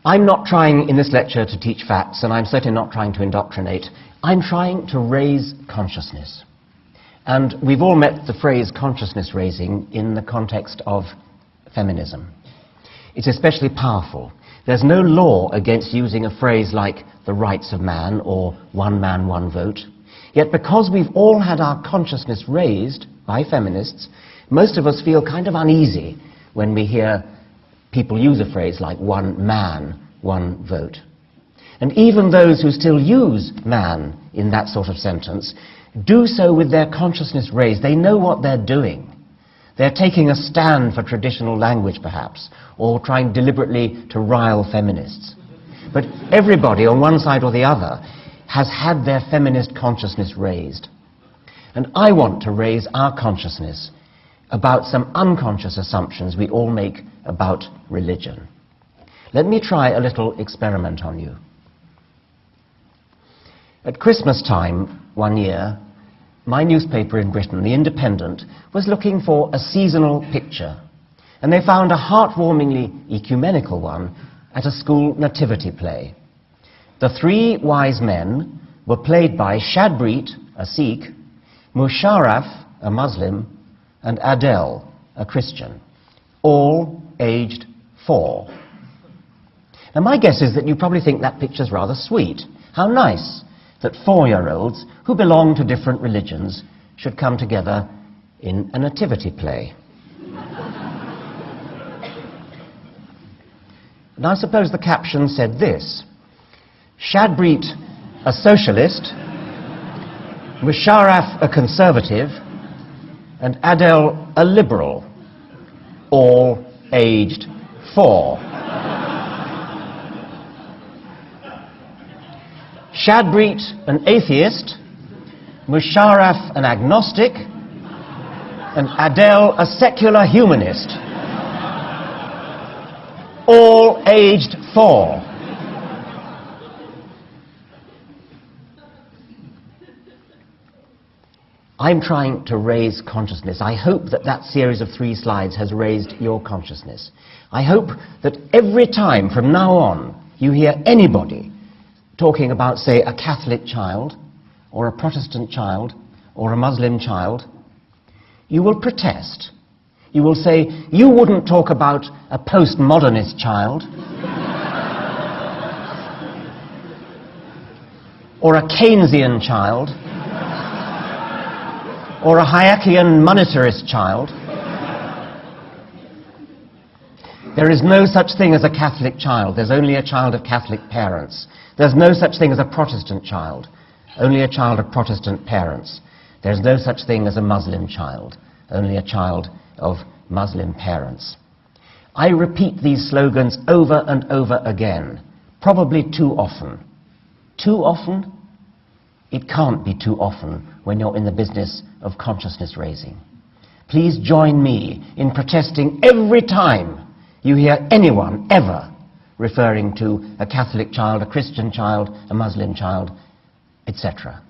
I'm not trying in this lecture to teach facts, and I'm certainly not trying to indoctrinate. I'm trying to raise consciousness. And we've all met the phrase consciousness raising in the context of feminism. It's especially powerful. There's no law against using a phrase like the rights of man or one man, one vote. Yet because we've all had our consciousness raised by feminists, most of us feel kind of uneasy when we hear people use a phrase like one man, one vote. And even those who still use man in that sort of sentence do so with their consciousness raised. They know what they're doing. They're taking a stand for traditional language, perhaps, or trying deliberately to rile feminists. But everybody, on one side or the other, has had their feminist consciousness raised. And I want to raise our consciousness about some unconscious assumptions we all make about religion. Let me try a little experiment on you. At Christmas time one year, my newspaper in Britain, The Independent, was looking for a seasonal picture, and they found a heartwarmingly ecumenical one at a school nativity play. The three wise men were played by Shadbreet, a Sikh, Musharraf, a Muslim, and Adele, a Christian, all aged 4. Now my guess is that you probably think that picture's rather sweet. How nice that 4-year-olds who belong to different religions should come together in a nativity play. And I suppose the caption said this: Shadbreet, a socialist, Musharraf, a conservative, and Adele, a liberal, all aged 4. Shadbreet, an atheist, Musharraf, an agnostic, and Adele, a secular humanist, all aged 4. I'm trying to raise consciousness. I hope that that series of 3 slides has raised your consciousness. I hope that every time from now on you hear anybody talking about, say, a Catholic child, or a Protestant child, or a Muslim child, you will protest. You will say, you wouldn't talk about a postmodernist child, or a Keynesian child, or a Hayekian monetarist child. There is no such thing as a Catholic child. There's only a child of Catholic parents. There's no such thing as a Protestant child. Only a child of Protestant parents. There's no such thing as a Muslim child. Only a child of Muslim parents. I repeat these slogans over and over again, probably too often. Too often? It can't be too often when you're in the business of consciousness raising. Please join me in protesting every time you hear anyone ever referring to a Catholic child, a Christian child, a Muslim child, etc.